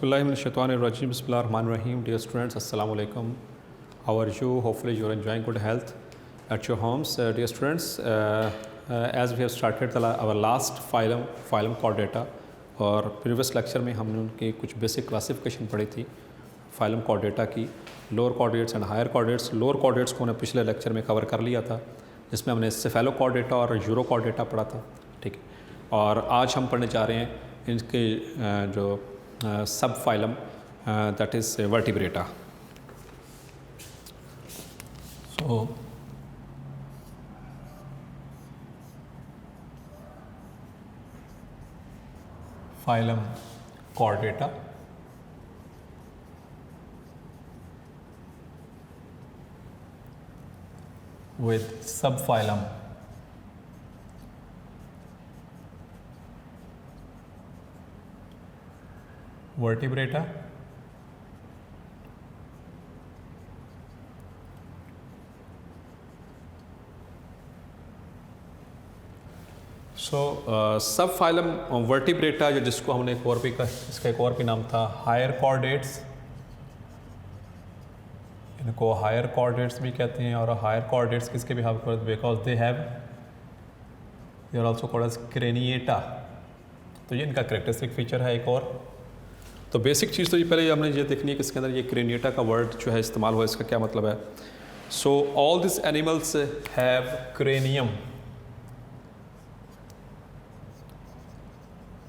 Bismillahirrahmanirrahim. Bismillahirrahmanirrahim. Dear students, Assalamu alaikum. How are you? Hopefully you are enjoying good health at your homes. Dear students, as we have started our last phylum chordata, और previous lecture में हमने उनकी कुछ basic classification पढ़ी थी phylum chordata की, lower chordates and higher chordates. Lower chordates को हमने पिछले लेक्चर में कवर कर लिया था, जिसमें हमने सेफेलो कॉर्डेटा और यूरो कॉर्डेटा पढ़ा था, ठीक है। और आज हम पढ़ने जा रहे हैं इनके जो सब phylum that is vertebrata. So phylum Chordata, with subphylum vertebrata, सब फाइलम वर्टिब्रेटा, जो जिसको हमने एक और भी इसका एक और भी नाम था हायर कॉर्डेट्स, इनको हायर कॉर्डेट्स भी कहते हैं। और हायर कॉर्डेट्स किसके भी हाफ because they are also called as craniata. तो ये इनका कैरेक्टरिस्टिक फीचर है एक और। तो बेसिक चीज़ तो ये पहले हमने ये देखनी है कि इसके अंदर ये क्रेनिएटा का वर्ड जो है इस्तेमाल हुआ, इसका क्या मतलब है। So all this animals have cranium,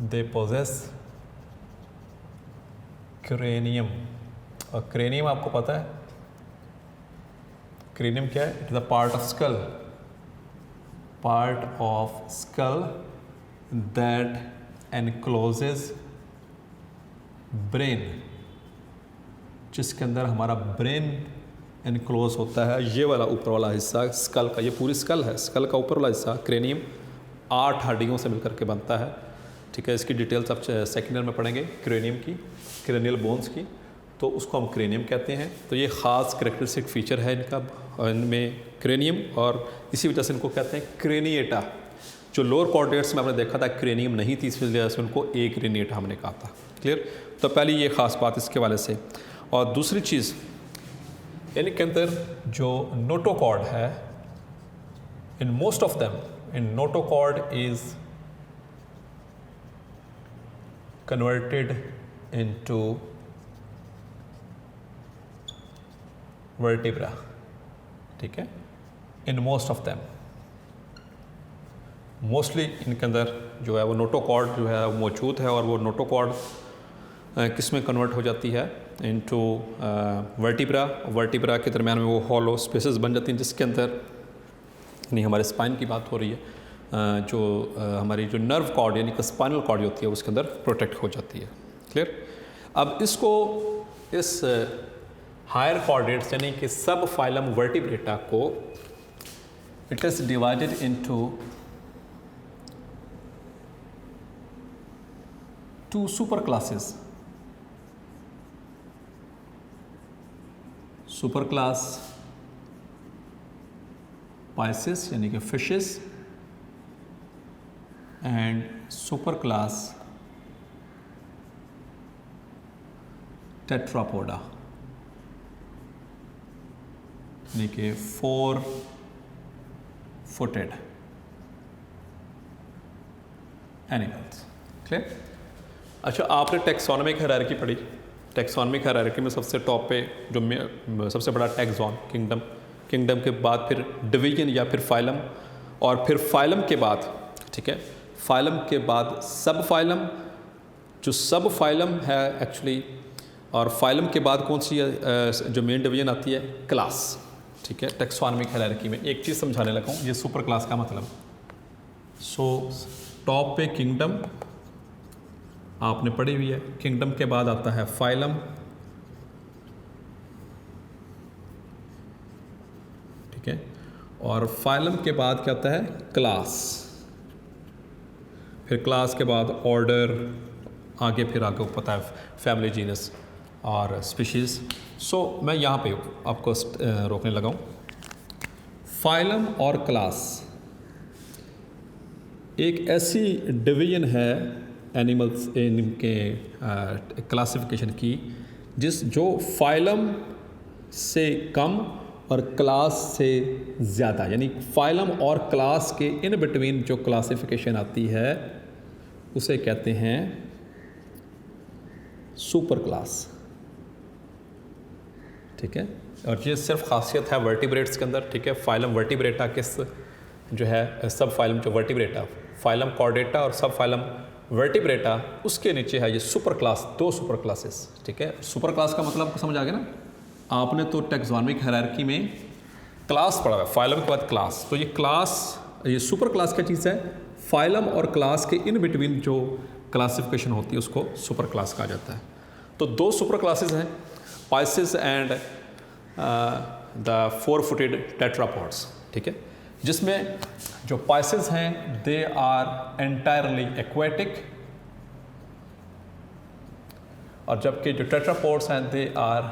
they possess cranium. और क्रेनियम आपको पता है क्रेनियम क्या है? It is a part of skull that encloses brain, जिसके अंदर हमारा ब्रेन एनक्लोज होता है। ये वाला ऊपर वाला हिस्सा स्कल का, ये पूरी स्कल है, स्कल का ऊपर वाला हिस्सा क्रेनियम 8 हड्डियों से मिलकर के बनता है, ठीक है। इसकी डिटेल्स आप सेकेंड ईयर में पढ़ेंगे क्रेनियम की, क्रेनियल बोन्स की, तो उसको हम क्रेनियम कहते हैं। तो ये ख़ास कैरेक्टरिस्टिक फीचर है इनमें क्रेनियम, और इसी वजह से इनको कहते हैं क्रेनिएटा। जो लोअर कॉर्डेट्स में आपने देखा था क्रेनियम नहीं थी, इस वजह से उनको ए क्रेनिएटा हमने कहा था। क्लियर? तो पहली ये ख़ास बात इसके वाले से। और दूसरी चीज़, इनके अंदर जो नोटोकॉर्ड है, in most of them in notochord is converted into vertebra, ठीक है। In most of them, mostly इनके अंदर जो है वो नोटोकॉर्ड जो है वो मौजूद है, और वो नोटोकॉर्ड किस में कन्वर्ट हो जाती है? Into vertebra. वर्टिब्रा के दरमियान में वो हॉलो स्पेसेस बन जाती हैं, जिसके अंदर नहीं हमारे स्पाइन की बात हो रही है, जो हमारी जो नर्व कॉर्ड यानी कि स्पाइनल कॉर्ड होती है उसके अंदर प्रोटेक्ट हो जाती है। क्लियर? अब इसको इस हायर कॉर्डेट्स यानी कि सब फाइलम वर्टिब्रेटा को it is divided into 2 super classes. Super class Pisces यानी कि fishes, and super class Tetrapoda यानी कि 4 फुटेड एनिमल्स। क्लियर? अच्छा, आपने टैक्सोनॉमिक हायरार्की पढ़ी। टैक्सोनॉमिक हायरार्की में सबसे टॉप पे जो सबसे बड़ा टैक्सॉन किंगडम के बाद फिर डिवीजन या फिर फाइलम, और फिर फाइलम के बाद, ठीक है, फाइलम के बाद सब फाइलम। जो सब फाइलम है एक्चुअली, और फाइलम के बाद कौन सी जो मेन डिवीजन आती है? क्लास, ठीक है। टैक्सोनॉमिक हायरार्की में एक चीज़ समझाने लगा हूँ, ये सुपर क्लास का मतलब। सो टॉप पे किंगडम आपने पढ़ी हुई है, किंगडम के बाद आता है फाइलम, ठीक है, और फाइलम के बाद क्या आता है? क्लास। फिर क्लास के बाद ऑर्डर, आगे फिर आपको पता है फैमिली, जीनस और स्पीशीज़। सो मैं यहाँ पे आपको रोकने लगा हूँ। फाइलम और क्लास एक ऐसी डिवीजन है एनिमल्स इनके क्लासिफिकेशन की, जो फाइलम से कम और क्लास से ज़्यादा, यानी फाइलम और क्लास के इन बिटवीन जो क्लासिफिकेशन आती है उसे कहते हैं सुपर क्लास। ठीक है, और ये सिर्फ खासियत है वर्टिब्रेट्स के अंदर। ठीक है, फाइलम वर्टिब्रेटा किस जो है सब फाइलम जो वर्टिब्रेटा, फाइलम कॉर्डेटा और सब फाइलम वर्टिब्रेटा, उसके नीचे है ये सुपर क्लास, 2 सुपर क्लासेस। ठीक है, सुपर क्लास का मतलब आपको समझ आ गया ना। आपने तो टैक्सोनॉमिक हायरार्की में क्लास पढ़ा है, फाइलम के बाद क्लास, तो ये क्लास, ये सुपर क्लास क्या चीज़ है, फाइलम और क्लास के इन बिटवीन जो क्लासिफिकेशन होती है उसको सुपर क्लास कहा जाता है। तो 2 सुपर क्लासेस हैं, Pisces and the 4-footed tetrapods. ठीक है, जिसमें जो पाइसेस हैं दे आर एंटायरली एक्वेटिक, और जबकि जो टेट्रापॉड्स हैं दे आर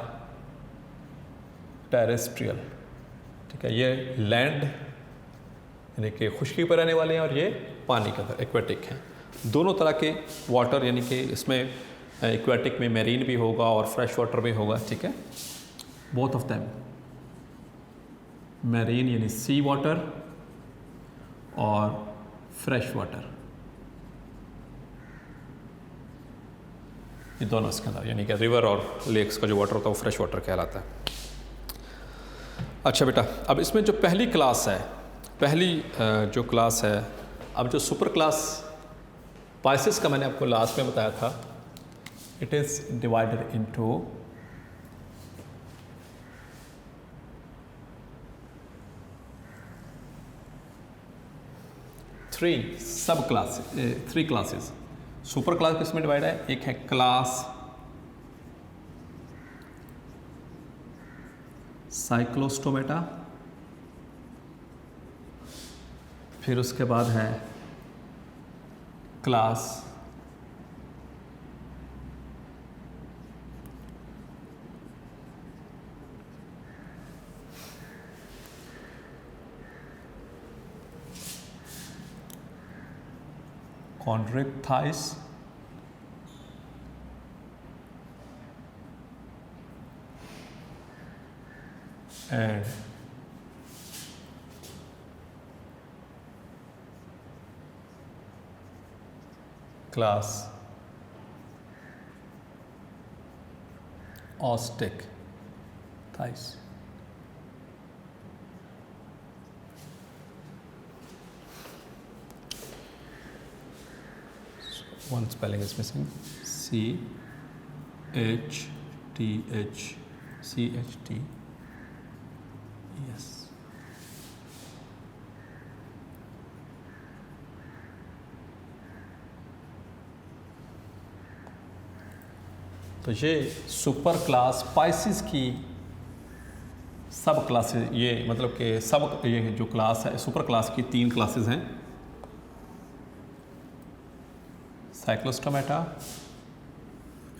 टेरेस्ट्रियल। ठीक है, ये लैंड यानी कि खुश्की पर रहने वाले हैं और ये पानी के अंदर एक्वेटिक हैं। दोनों तरह के वाटर, यानी कि इसमें एक्वेटिक में मैरीन भी होगा और फ्रेश वाटर भी होगा। ठीक है, बोथ ऑफ देम, मैरीन यानी सी वाटर और फ्रेश वाटर, ये दोनों इसके अंदर, यानी कि रिवर और लेक्स का जो वाटर होता है वो फ्रेश वाटर कहलाता है। अच्छा बेटा, अब इसमें जो पहली क्लास है, पहली जो क्लास है, अब जो सुपर क्लास पाइसेस का मैंने आपको लास्ट में बताया था, it is divided into 3 sub classes, 3 classes. Super class किसमें डिवाइड है, एक है क्लास साइक्लोस्टोमेटा, फिर उसके बाद है class chondrichthyes, and class osteichthyes. One spelling is missing, CHTH, yes। तो ये सुपर क्लास पाइसिस की सब क्लासेस, ये मतलब कि सब ये जो क्लास है सुपर क्लास की 3 क्लासेस हैं, साइक्लोस्टोमेटा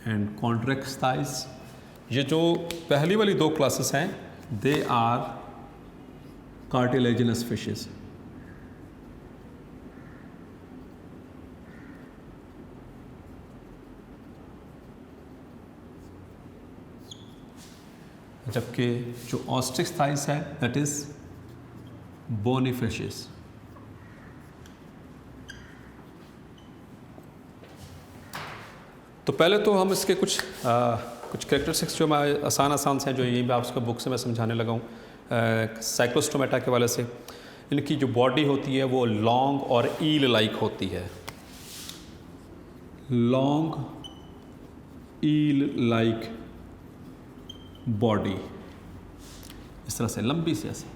एंड कॉन्ड्रिक्थाइस। ये जो पहली वाली 2 क्लासेस हैं दे आर कार्टिलेजिनस फिशेस, जबकि जो ऑस्ट्रिक्स थाइस है दैट इज बोनी फिशेस। तो पहले तो हम इसके कुछ कैरेक्टरिस्टिक्स जो मैं आसान से हैं जो ये आप उसको बुक से मैं समझाने लगा हूँ। साइक्लोस्टोमेटा के वाले से इनकी जो बॉडी होती है वो लॉन्ग और ईल लाइक होती है, लॉन्ग ईल लाइक बॉडी, इस तरह से लंबी सी ऐसे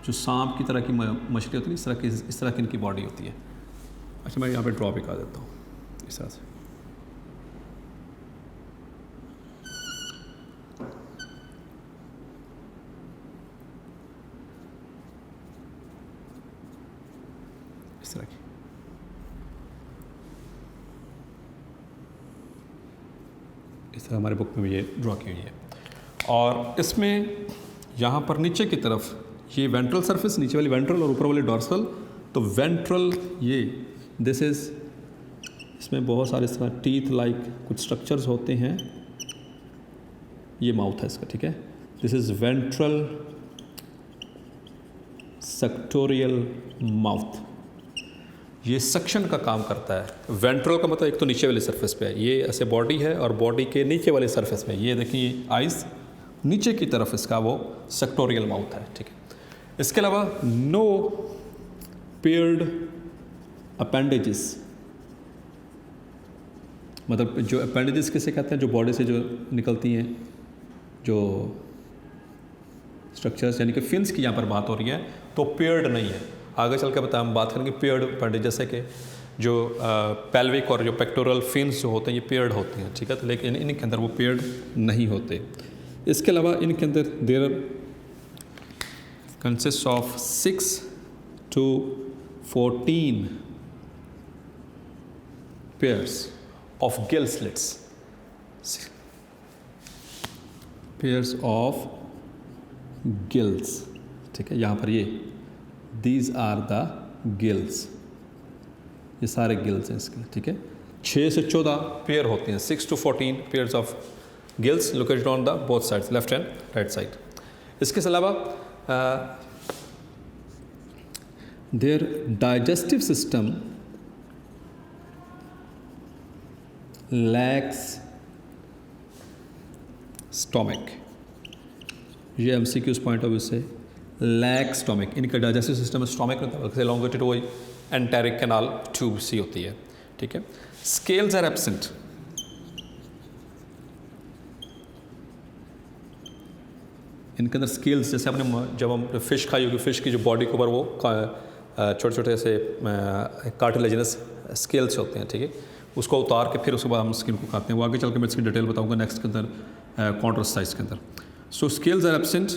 जो सांप की तरह की मछली होती है, इस तरह की इनकी बॉडी होती है। अच्छा, मैं यहाँ पे ड्रॉ भी कर देता हूँ इस तरह से। इस तरह की इस तरह हमारे बुक में भी ये ड्रॉ की हुई है। और इसमें यहाँ पर नीचे की तरफ ये वेंट्रल सरफेस, नीचे वाली वेंट्रल और ऊपर वाली डॉर्सल। तो वेंट्रल ये दिस इज़, इसमें बहुत सारे इसका टीथ लाइक कुछ स्ट्रक्चर्स होते हैं, ये माउथ है इसका, ठीक है। This is ventral sectoral mouth, ये सक्शन का काम करता है। वेंट्रल का मतलब एक तो नीचे वाली सरफेस पे है, ये ऐसे बॉडी है और बॉडी के नीचे वाली सरफेस पे, ये देखिए आइज़ नीचे की तरफ इसका वो सेक्टोरियल माउथ है, ठीक है। इसके अलावा नो पेयर्ड अपेंडेजेस, मतलब जो अपेंडेजेस किसे कहते हैं, जो बॉडी से जो निकलती हैं जो स्ट्रक्चर्स, यानी कि फिन्स की यहाँ पर बात हो रही है, तो पेयर्ड नहीं है। आगे चल के हम बात करेंगे पेयर्ड अपेंडेज, जैसे कि जो पेल्विक और जो पेक्टोरल फिन्स जो होते हैं ये पेयर्ड होते हैं, ठीक है। तो लेकिन इनके अंदर वो पेयर्ड नहीं होते। इसके अलावा इनके अंदर there consist of 6 to 14 pairs of gill slits, pairs of gills, ठीक है। यहाँ पर ये these are the gills, ये सारे गिल्स हैं इसके, ठीक है। 6 से 14 पेयर होते हैं, 6 to 14 pairs of gills located on the both sides, left and right side. इसके अलावा their digestive system lacks stomach, ये MCQs पॉइंट ऑफ व्यू से लैक स्टोमिक, इनका डाइजेस्टिव सिस्टम स्टोमिक में होता है, एलोंगेटेड वही एंटेरिक कैनाल ट्यूब सी होती है, ठीक है। स्केल्स आर एब्सेंट, इनके अंदर स्केल्स, जैसे आपने जब हम फिश खाई होगी, फिश की जो बॉडी के ऊपर वो छोटे छोटे ऐसे कार्टिलेजिनस स्केल्स होते हैं, ठीक है। उसको उतार के फिर उसके बाद हम स्किन को खाते हैं, वो आगे चल के मैं इसकी डिटेल बताऊंगा नेक्स्ट के अंदर कॉन्ट्रासाइज के अंदर। So scales are absent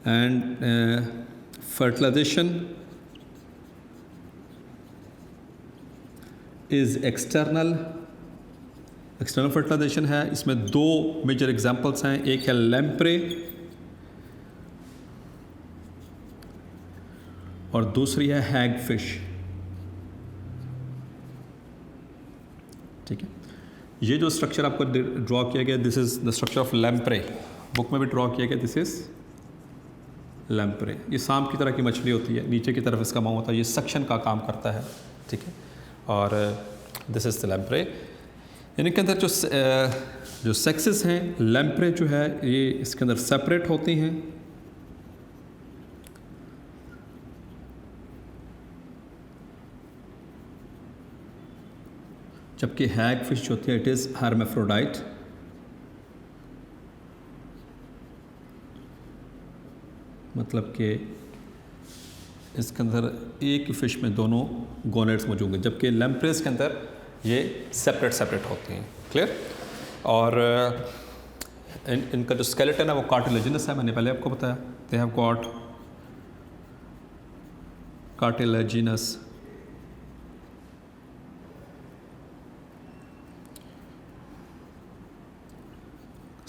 and fertilisation is external fertilisation है। इसमें 2 मेजर एग्जांपल्स हैं, एक है लैम्प्रे और दूसरी है हैग फिश, ठीक है। ये जो स्ट्रक्चर आपको ड्रॉ किया गया, this is the structure of lamprey, book में भी ड्रॉ किया गया, दिस इज लैम्प्रे। ये सांप की तरह की मछली होती है, नीचे की तरफ इसका मुंह होता है, ये सक्शन का काम करता है, ठीक है। और दिस इज द लैम्प्रे। इनके अंदर जो सेक्सेस हैं, लैम्प्रे जो है ये इसके अंदर सेपरेट होती हैं, जबकि हैग फिश जो होती है इट इज़ हर्मेफ्रोडाइट। मतलब कि इसके अंदर एक ही फिश में दोनों गोनेट्स मौजूद हैं, जबकि लैम्प्रेस के अंदर ये सेपरेट होती हैं। क्लियर। और इनका जो स्केलेटन है वो कार्टिलेजिनस है, मैंने पहले आपको बताया, दे have got cartilaginous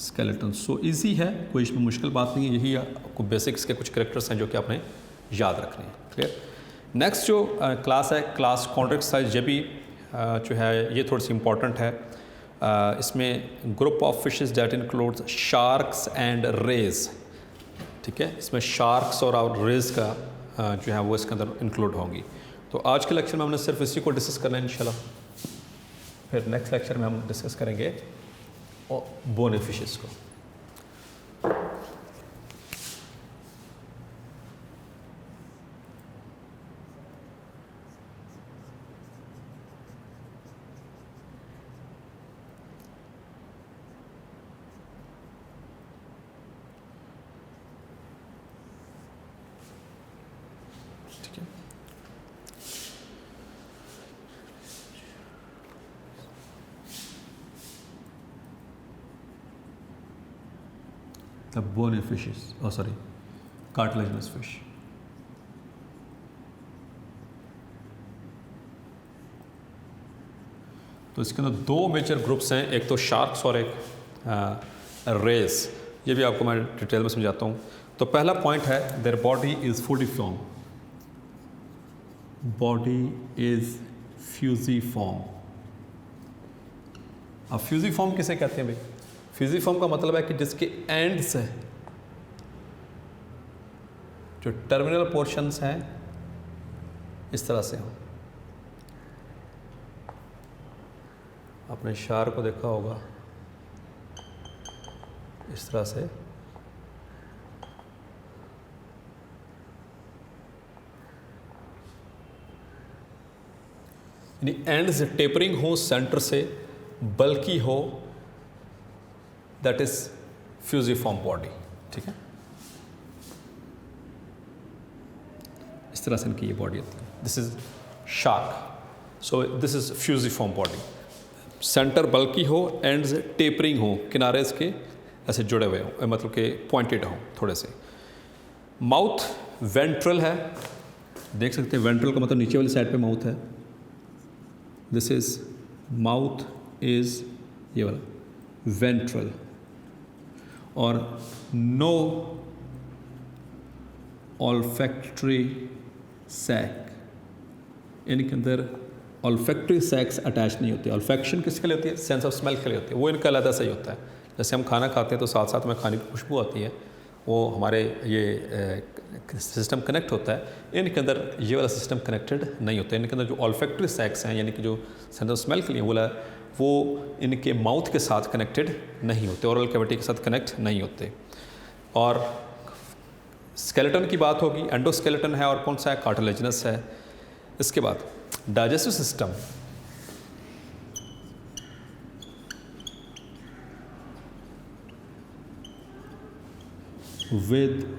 skeleton. So easy है, कोई इसमें मुश्किल बात नहीं है, यही आपको बेसिक्स के कुछ करेक्टर्स हैं जो कि आपने याद रखने हैं। क्लियर। नेक्स्ट जो क्लास है, क्लास कॉन्ट्रैक्टाइज, ये भी जो है ये थोड़ी सी इंपॉर्टेंट है। इसमें group of fishes that includes sharks and rays, ठीक है। इसमें शार्क्स और रेज का जो है वो इसके अंदर इंक्लूड होंगी। तो आज के लेक्चर में हमने सिर्फ इसी को डिस्कस करना है इंशाल्लाह, फिर नेक्स्ट लेक्चर में हम डिस्कस करेंगे बोनी फिशेस को। ठीक है। The bony fishes, cartilaginous fish. तो इसके अंदर 2 मेजर ग्रुप्स हैं, एक तो शार्क्स और एक रेस। ये भी आपको मैं डिटेल में समझाता हूँ। तो पहला पॉइंट है there body is fusiform, body is fusiform. अब फ्यूजिफॉर्म किसे कहते हैं भाई? फ्यूजिफॉर्म का मतलब है कि जिसके एंड्स है, जो टर्मिनल पोर्शंस हैं, इस तरह से हो। आपने शार को देखा होगा, इस तरह से यानी एंड से टेपरिंग हो, सेंटर से बल्कि हो, दैट इज फ्यूजिफॉर्म बॉडी। ठीक है, इस तरह से इनकी ये बॉडी होती है। This is shark, so this is fusiform body. Centre बल्कि हो, एंड से टेपरिंग हो, किनारे इसके ऐसे जुड़े हुए हों, मतलब कि पॉइंटेड हों थोड़े से। माउथ वेंट्रल है, देख सकते हैं वेंट्रल का मतलब नीचे वाली साइड पे माउथ है। दिस इज माउथ इज ये वाला वेंट्रल। और नो ऑल्फैक्टरी सैक, इनके अंदर ऑल्फैक्टरी सैक्स अटैच नहीं होती। ऑल्फैक्शन किसके लिए होती है? सेंस ऑफ स्मेल के लिए होती है। वो इनका अलग से ही होता है। जैसे हम खाना खाते हैं तो साथ साथ में खाने की खुशबू आती है, वो हमारे ये सिस्टम कनेक्ट होता है। इनके अंदर ये वाला सिस्टम कनेक्टेड नहीं होता है। इनके अंदर जो ऑल्फैक्टरी सैक्स हैं, यानी कि जो सेंस ऑफ स्मेल के लिए बोला, वो इनके माउथ के साथ कनेक्टेड नहीं होते, ओरल कैविटी के साथ कनेक्ट नहीं होते। और स्केलेटन की बात होगी, एंडोस्केलेटन है, और कौन सा है? कार्टिलेजिनस है। इसके बाद digestive system, with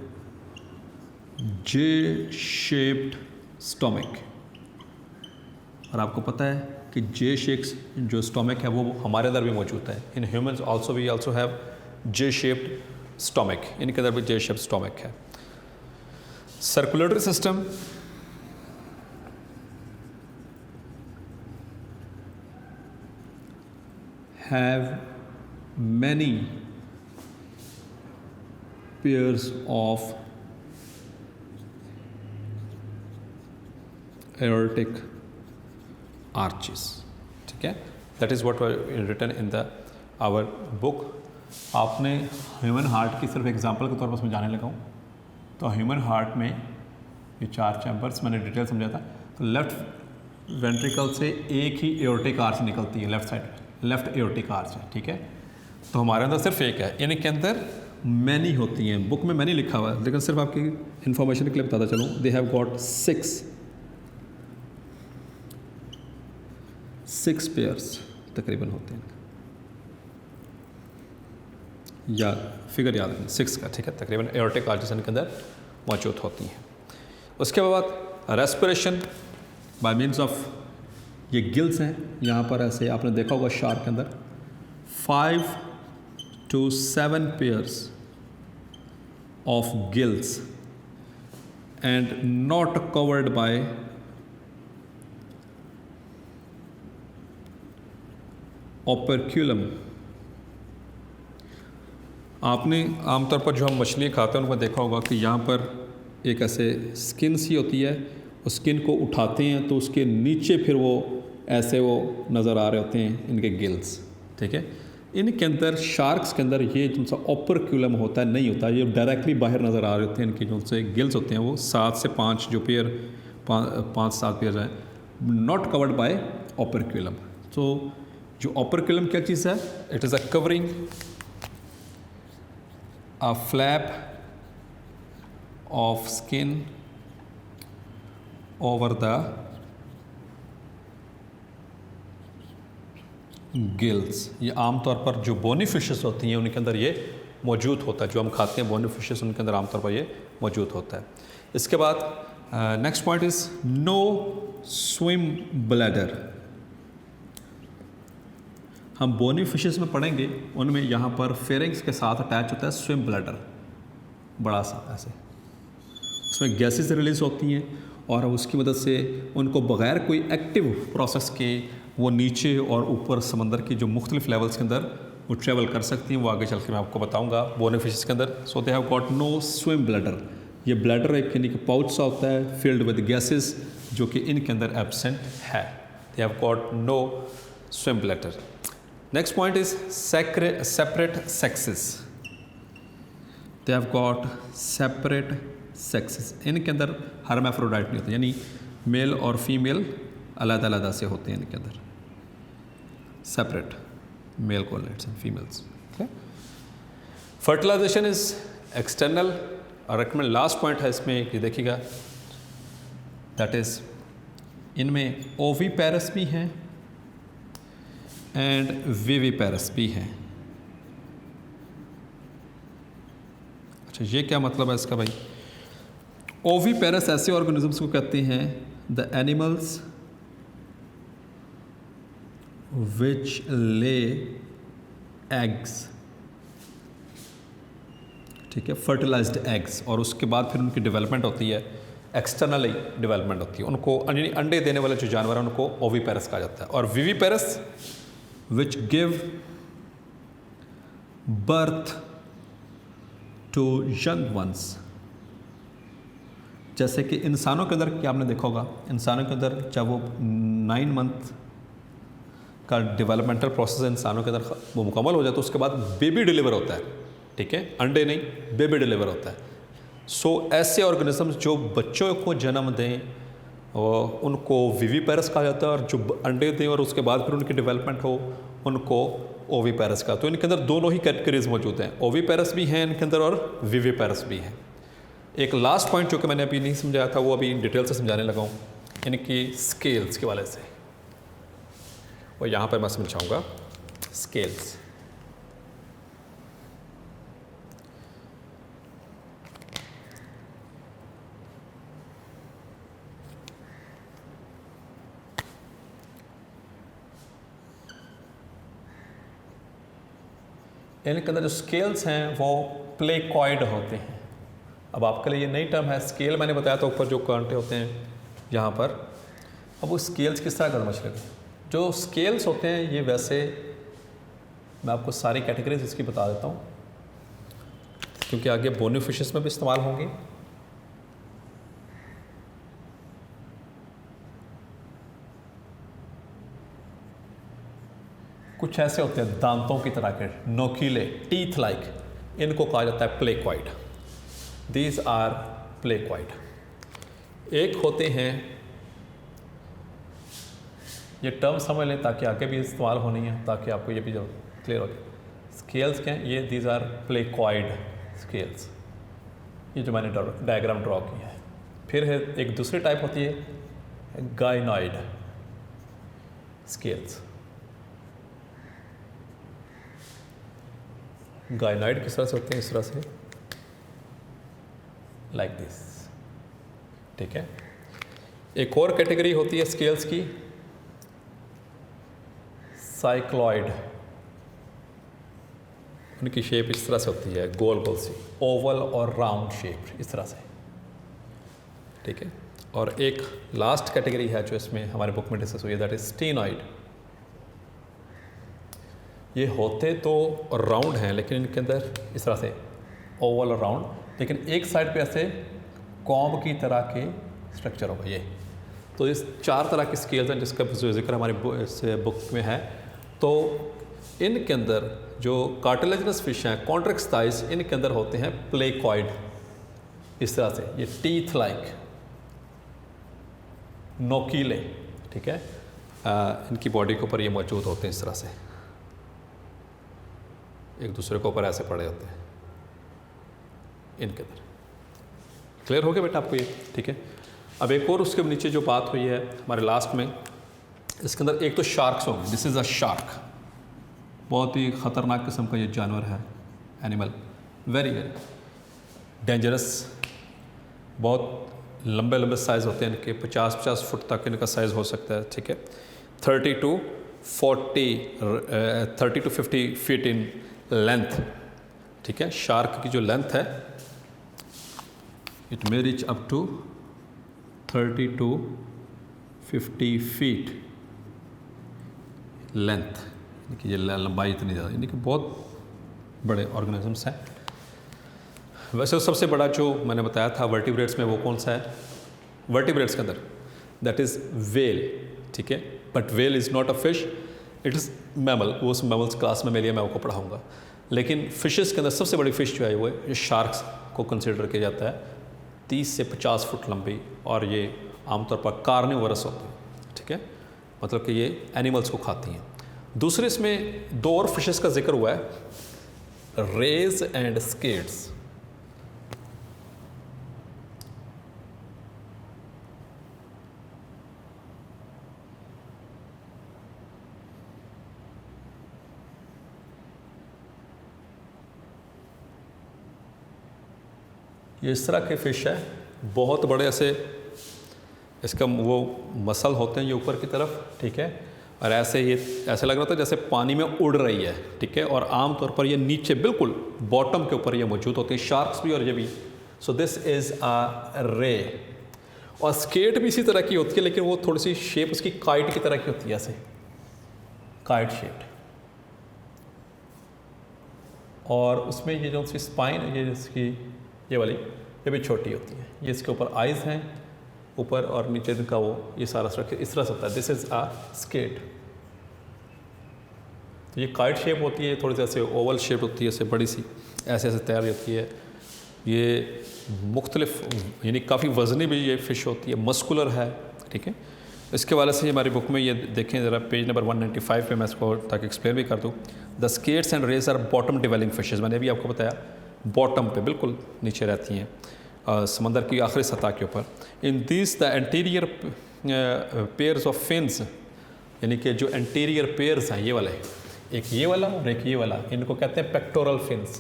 J shaped stomach. और आपको पता है कि जे शेप्ड जो स्टोमिक है वो हमारे अंदर भी मौजूद है। In humans also we also have J shaped stomach, इनके अंदर भी जे शेप्ड स्टोमिक है। Circulatory system, have many pairs of aortic arches। ठीक है, that is what was written in the our book। आपने ह्यूमन हार्ट की सिर्फ example के तौर पर समझाने लगा हूँ। तो ह्यूमन हार्ट में ये 4 चैम्बर्स मैंने डिटेल समझा था। तो लेफ्ट वेंट्रिकल से एक ही एओर्टिक आर्च निकलती है, left side left aortic arch है। ठीक है, तो हमारे अंदर सिर्फ एक है, इनके अंदर मैनी होती हैं। बुक में मैनी लिखा हुआ है, लेकिन सिर्फ आपकी इंफॉर्मेशन के लिए बताता चलूँ, दे हैव गॉट 6 पेयर्स तकरीबन होते हैं, या फिगर याद रखें 6 का। ठीक है, तकरीबन एओर्टिक आर्चेस इनके अंदर मौजूद होती हैं। उसके बाद रेस्पिरेशन बाय मीन्स ऑफ, ये गिल्स हैं यहाँ पर, ऐसे आपने देखा होगा शार्क के अंदर 5 to 7 pairs of gills and not covered by operculum। आपने आमतौर पर जो हम मछली खाते हैं उनको देखा होगा कि यहाँ पर एक ऐसे स्किन सी होती है, उस स्किन को उठाते हैं तो उसके नीचे फिर वो ऐसे वो नज़र आ रहे होते हैं इनके गिल्स। ठीक है, इनके अंदर शार्क्स के अंदर ये जो सा ओपरक्यूलम होता है नहीं होता, ये डायरेक्टली बाहर नज़र आ रहे होते हैं। इनके जो से गिल्स होते हैं वो 7 से 5 जो पेयर 5-7 पेयर हैं, नॉट कवर्ड बाय ओपरक्यूलम। तो जो ओपरक्यूलम क्या चीज़ है? It is a covering, a flap of skin over the gills. ये आमतौर पर जो बोनी फिशेस होती हैं उनके अंदर ये मौजूद होता है। जो हम खाते हैं बोनी फिशेस, उनके अंदर आमतौर पर ये मौजूद होता है। इसके बाद next point is no swim bladder. हम बोनी फिशेस में पढ़ेंगे, उनमें यहाँ पर फेरिंग्स के साथ अटैच होता है स्विम ब्लैडर, बड़ा सा ऐसे, उसमें गैसेस रिलीज होती हैं और उसकी मदद से उनको बग़ैर कोई एक्टिव प्रोसेस के वो नीचे और ऊपर समंदर की जो मुख्तलिफ लेवल्स के अंदर वो ट्रैवल कर सकती हैं। वो आगे चल के मैं आपको बताऊंगा बोनी फिशेस के अंदर। So they have got no swim bladder. ये ब्लैडर एक यानी कि पाउच सा होता है फिल्ड विद गैसेस, जो कि इनके अंदर एब्सेंट है। they have got no swim bladder. Next point is separate sexes. They have got separate sexes. इनके अंदर hermaphrodite नहीं होते, यानी मेल और फीमेल अलग अलग से होते हैं इनके अंदर, separate male correlates and females. Okay? Fertilization is external. और recommend last point है इसमें, ये देखिएगा, that is इनमें ओविपेरस भी हैं एंड विविपेरस भी हैं. अच्छा, ये क्या मतलब है इसका भाई? ओविपेरस ऐसे ऑर्गेनिजम्स को कहते हैं the animals which lay eggs, ठीक है, फर्टिलाइज्ड एग्स, और उसके बाद फिर उनकी डेवलपमेंट होती है, एक्सटर्नली डेवलपमेंट होती है. उनको अंडे देने वाले जो जानवर हैं उनको ओविपेरस कहा जाता है. और viviparous which give birth to young ones. जैसे कि इंसानों के अंदर, क्या आपने देखा होगा, इंसानों के अंदर जब वो 9 मंथ का डेवलपमेंटल प्रोसेस इंसानों के अंदर वो मुकम्मल हो जाए तो उसके बाद बेबी डिलीवर होता है, ठीक है, अंडे नहीं, बेबी डिलीवर होता है. सो ऐसे ऑर्गेनिजम्स जो बच्चों को जन्म दें उनको विविपेरस कहा जाता है, और जो अंडे दें और उसके बाद फिर उनकी डेवलपमेंट हो उनको ओविपेरस का. तो इनके अंदर दोनों ही कैटेगरीज मौजूद हैं, ओविपेरस भी हैं इनके अंदर और विविपेरस भी हैं. एक लास्ट पॉइंट जो कि मैंने अभी नहीं समझाया था, वो अभी डिटेल से समझाने लगा हूँ, इनकी स्केल्स के वाले से, और यहाँ पर मैं समझाऊँगा स्केल्स. इनके अंदर जो स्केल्स हैं वो प्लेकॉइड होते हैं. अब आपके लिए ये नई टर्म है, स्केल मैंने बताया था ऊपर जो कांटे होते हैं यहाँ पर. अब वो स्केल्स किस तरह का मछली, जो स्केल्स होते हैं ये वैसे, मैं आपको सारी कैटेगरीज इसकी बता देता हूँ क्योंकि आगे बोनी फिशेस में भी इस्तेमाल होंगी. कुछ ऐसे होते हैं दांतों की तरह के, नोकीले, टीथ लाइक, इनको कहा जाता है प्लेकॉइड. These are placoid. एक होते हैं, ये टर्म समझ लें ताकि आगे भी इस्तेमाल होनी है, ताकि आपको ये भी जो क्लियर हो जाए. स्केल्स क्या हैं? ये दीज आर प्लेकॉइड स्केल्स, ये जो मैंने डायग्राम ड्रॉ की है. फिर है एक दूसरी टाइप होती है गाइनॉइड स्केल्स. गाइनॉइड किस तरह से होते हैं? इस तरह से, लाइक दिस, ठीक है. एक और कैटेगरी होती है स्केल्स की, साइक्लॉइड. उनकी शेप इस तरह से होती है, गोल गोल सी, ओवल और राउंड शेप, इस तरह से, ठीक है. और एक लास्ट कैटेगरी है जो इसमें हमारे बुक में डिस्कस हुई है, दैट इज स्टेनॉइड. ये होते तो राउंड हैं लेकिन इनके अंदर इस तरह से ओवल और राउंड, लेकिन एक साइड पे ऐसे कॉम्ब की तरह के स्ट्रक्चर होगा ये. तो इस 4 तरह के स्केल्स हैं जिसका जिक्र हमारी बुक में है. तो इनके अंदर जो कार्टिलेजिनस फिश हैं, कॉन्ट्रेक्स थाइस, इनके अंदर होते हैं प्लेकॉइड इस तरह से, ये टीथ लाइक, नोकीले, ठीक है. इनकी बॉडी के ऊपर ये मौजूद होते हैं इस तरह से, एक दूसरे के ऊपर ऐसे पड़े होते हैं इनके अंदर. क्लियर हो गया बेटा आपको ये? ठीक है. अब एक और उसके नीचे जो बात हुई है हमारे लास्ट में, इसके अंदर एक तो शार्क्स होंगे. दिस इज़ अ शार्क, बहुत ही ख़तरनाक किस्म का ये जानवर है, एनिमल, वेरी वेरी डेंजरस. बहुत लंबे लंबे साइज़ होते हैं इनके, 50-50 फुट तक इनका साइज़ हो सकता है, ठीक है. 30 to 50 फीट इन लेंथ, ठीक है. शार्क की जो लेंथ है it may reach up to 30 to 50 feet length. इनकी ये लंबाई इतनी ज़्यादा, इनके बहुत बड़े ऑर्गेनिजम्स हैं. वैसे तो सबसे बड़ा जो मैंने बताया था वर्टिब्रेट्स में, वो कौन सा है वर्टिब्रेट्स के अंदर? That is whale. ठीक है, but well is not a fish, it is mammal, वो उस मैमल्स क्लास में मेरे लिए मैं आपको पढ़ाऊँगा। लेकिन फिशेस के अंदर सबसे बड़ी फ़िश जो है वो है शार्क्स को कंसिडर किया जाता है, 30 से 50 फुट लंबी, और ये आमतौर पर कार्निवोरस होती है, ठीक है, मतलब कि ये एनिमल्स को खाती हैं। दूसरे इसमें दो और फिशेस का जिक्र हुआ है, रेज एंड स्केट्स। ये इस तरह के फ़िश है, बहुत बड़े ऐसे इसका वो मसल होते हैं ये ऊपर की तरफ, ठीक है, और ऐसे ये ऐसे लग रहा था जैसे पानी में उड़ रही है, ठीक है, और आम तौर पर ये नीचे बिल्कुल बॉटम के ऊपर ये मौजूद होते हैं, शार्क्स भी और ये भी। सो दिस इज़ अ रे। और स्केट भी इसी तरह की होती है, लेकिन वो थोड़ी सी शेप उसकी काइट की तरह की होती है, ऐसे काइट शेप, और उसमें ये जो उसकी स्पाइन है, ये इसकी ये वाली, ये भी छोटी होती है, ये इसके ऊपर आइज़ हैं ऊपर, और नीचे का वो ये सारा स्ट्रक्चर इस तरह से होता है। This is a skate. तो ये काइट शेप होती है, थोड़ी सी ऐसे ओवल शेप होती है, ऐसे बड़ी सी ऐसे ऐसे तैयार होती है। ये मुख्तलिफ यानी काफ़ी वज़नी भी ये फ़िश होती है, मस्कुलर है, ठीक है। इसके वाले से हमारी बुक में ये देखें ज़रा, पेज नंबर 195 पे मैं इसको ताकि एक्सप्लेन भी कर दूँ। The skates and rays are bottom dwelling fishes, मैंने अभी आपको बताया बॉटम पे बिल्कुल नीचे रहती हैं, समंदर की आखिरी सतह के ऊपर। In this the anterior pairs of fins, यानी कि जो एंटीरियर पेयर्स हैं ये वाले, एक ये वाला और एक ये वाला, इनको कहते हैं पेक्टोरल फिन्स।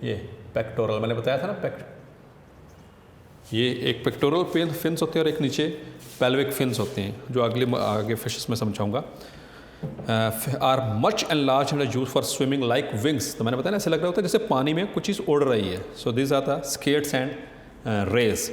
ये पेक्टोरल मैंने बताया था ना, ये एक पेक्टोरल फिन्स होते हैं और एक नीचे पेल्विक फिन्स होते हैं, जो आगे फिशेस में समझाऊंगा। Are much and large and used for swimming like wings. तो मैंने बताया ना, ऐसे लग रहा होता है जैसे पानी में कुछ चीज़ उड़ रही है। So this are the skates and rays.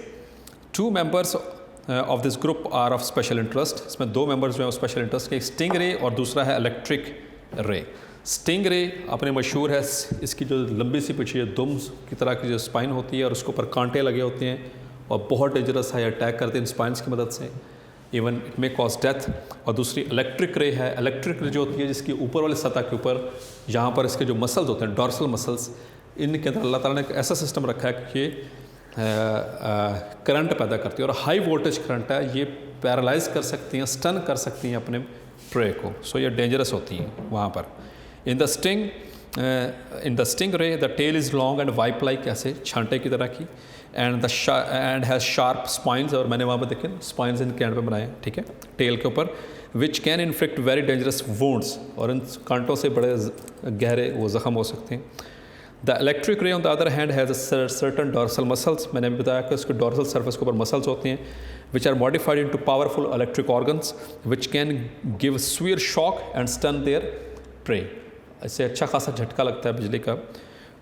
2 members of this group are of special interest. इसमें 2 मेंबर्स जो हैं स्पेशल इंटरेस्ट के, स्टिंग रे और दूसरा है इलेक्ट्रिक रे। स्टिंग रे अपने मशहूर है, इसकी जो लंबी सी पीछे दुम की तरह की जो स्पाइन होती है और उसके ऊपर कांटे लगे होते हैं, और बहुत डेंजरस है, अटैक करते हैं इन स्पाइंस की मदद से, even it may cause death. और दूसरी इलेक्ट्रिक रे है। इलेक्ट्रिक रे जो होती है जिसकी ऊपर वाले सतह के ऊपर, यहाँ पर इसके जो मसल्स होते हैं, डॉर्सल मसल्स, इनके अंदर अल्लाह ताला ने एक ऐसा सिस्टम रखा है कि ये करंट पैदा करती है, और हाई वोल्टेज करंट है, ये पैरालाइज कर सकती हैं, स्टन कर सकती हैं अपने प्रे को। सो ये डेंजरस होती हैं वहाँ पर। In the sting ray the tail is long and whip like, ऐसे छांटे की तरह की, एंड हैज़ शार्प स्पाइंस, और मैंने वहाँ पर देखे स्पाइंस इनके एंड पे बनाए, ठीक है, टेल के ऊपर, which can infect very dangerous wounds, और इन कांटों से बड़े गहरे वो ज़ख्म हो सकते हैं। The electric ray on the other hand has certain dorsal muscles. मैंने भी बताया कि उसके डॉर्सल सर्फेस के ऊपर मसल्स होते हैं, which are modified into powerful electric organs which can give severe shock and stun their prey. इससे अच्छा खासा झटका लगता है बिजली का।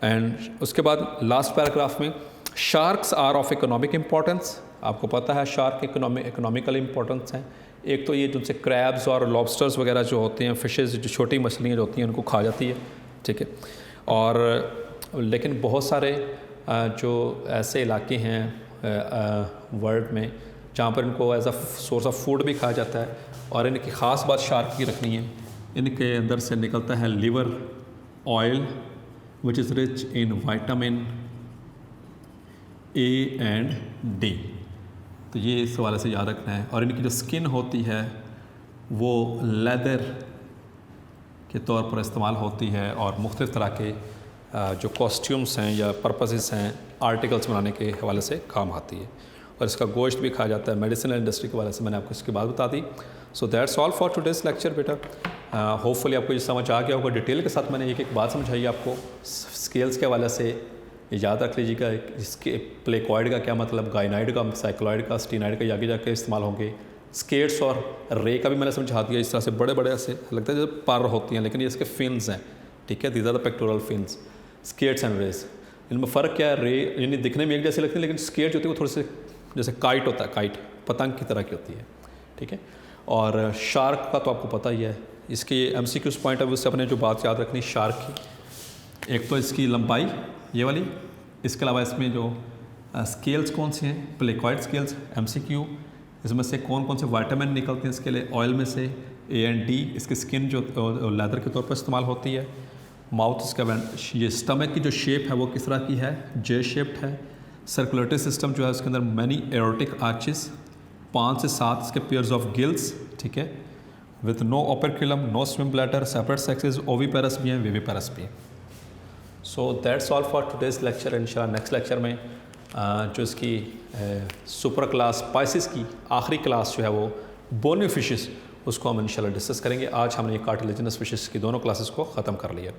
एंड उसके बाद लास्ट पैराग्राफ में, sharks are of economic importance. आपको पता है शार्क इकोनॉमिकल इम्पोर्टेंस हैं। एक तो ये जिनसे क्रैब्स और लॉबस्टर्स वगैरह जो होते हैं, फिशेज़ जो छोटी मछलियाँ जो होती हैं उनको खा जाती है, ठीक है। और लेकिन बहुत सारे जो ऐसे इलाके हैं वर्ल्ड में जहाँ पर इनको as a source of food भी खाया जाता है। और इनकी ख़ास बात शार्क की रखनी है, इनके अंदर से निकलता है liver oil which is rich in vitamin A and D. तो ये इस हवाले से याद रखना है। और इनकी जो स्किन होती है वो लेदर के तौर पर इस्तेमाल होती है, और मुख्तलिफ़ तरह के जो कॉस्ट्यूम्स हैं या पर्पसेस हैं आर्टिकल्स बनाने के हवाले से काम आती है। और इसका गोश्त भी खाया जाता है मेडिसिनल इंडस्ट्री के हवाले से, मैंने आपको इसकी बात बता दी। So that's all for today's lecture बेटा। होपफुली आपको ये समझ आ गया होगा। डिटेल के साथ मैंने एक बात समझाई आपको स्केल्स के हवाले से। याद रख लीजिएगा इसके प्लेकॉइड का क्या मतलब, गाइनाइड का, साइक्लॉइड का, स्टीनाइड का आगे जाके इस्तेमाल होंगे। स्केट्स और रे का भी मैंने समझा दिया। इस तरह से बड़े बड़े ऐसे लगता है जैसे पर होती हैं, लेकिन ये इसके फिन्स हैं, ठीक है। These are the pectoral fins. Skates and rays, इनमें फ़र्क क्या है? रे यानी दिखने में एक जैसी लगती है, लेकिन स्केट जो होती है वो थोड़ी से जैसे काइट होता है, काइट पतंग की तरह की होती है, ठीक है। और शार्क का तो आपको पता ही है। इसके MCQs पॉइंट ऑफ व्यू से अपने जो बात याद रखनी शार्क की, एक तो इसकी लंबाई ये वाली, इसके अलावा इसमें जो स्केल्स कौन से हैं, प्लेकॉइड स्केल्स, MCQ, इसमें से कौन कौन से विटामिन निकलते हैं इसके लिए, ऑयल में से ए एंड डी, इसकी स्किन जो लेदर के तौर पर इस्तेमाल होती है, माउथ इसका ये स्टमक की जो शेप है वो किस तरह की है, जे शेप्ड है, सर्कुलेटरी सिस्टम जो है उसके अंदर मैनी एरोटिक आर्चेस, 5 से 7 इसके पेयर्स ऑफ गिल्स, ठीक है, with no operculum, no swim bladder, separate sexes, oviparous भी हैं, विविपेरस भी हैं। So that's all for today's lecture. इंशाल्लाह नेक्स्ट लेक्चर में जो इसकी सुपर क्लास स्पाइसिस की आखिरी क्लास जो है वो बोनी फिशेस, उसको हम इंशाल्लाह डिस्कस करेंगे। आज हमने ये कार्टिलेजिनस फिशेस की दोनों क्लासेस को ख़त्म कर लिया।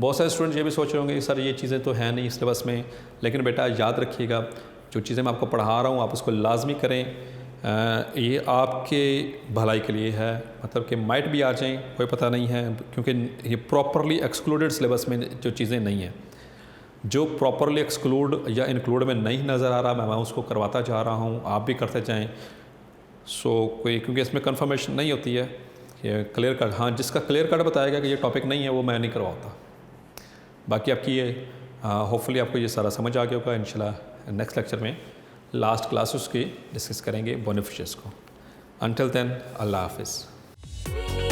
बहुत सारे स्टूडेंट ये भी सोच रहे होंगे कि सर ये चीज़ें तो हैं नहीं सिलेबस में, लेकिन बेटा याद रखिएगा जो चीज़ें मैं आपको पढ़ा रहा हूँ आप उसको लाजमी करें, ये आपके भलाई के लिए है, मतलब कि माइट भी आ जाएं, कोई पता नहीं है, क्योंकि ये प्रॉपरली एक्सक्लूडेड सिलेबस में जो चीज़ें नहीं हैं, जो प्रॉपरली एक्सक्लूड या इंक्लूड में नहीं नज़र आ रहा मैं उसको करवाता जा रहा हूँ, आप भी करते जाएँ। सो कोई, क्योंकि इसमें कंफर्मेशन नहीं होती है कि क्लियर कट, हाँ जिसका क्लियर कट बताएगा कि ये टॉपिक नहीं है वो मैं नहीं करवाता। बाकी आपकी ये होपफुली आपको ये सारा समझ आ गया होगा। इंशाल्लाह नेक्स्ट लेक्चर में लास्ट क्लास उसकी डिस्कस करेंगे बोनी फिशेस को। अंटिल देन अल्लाह हाफिज़।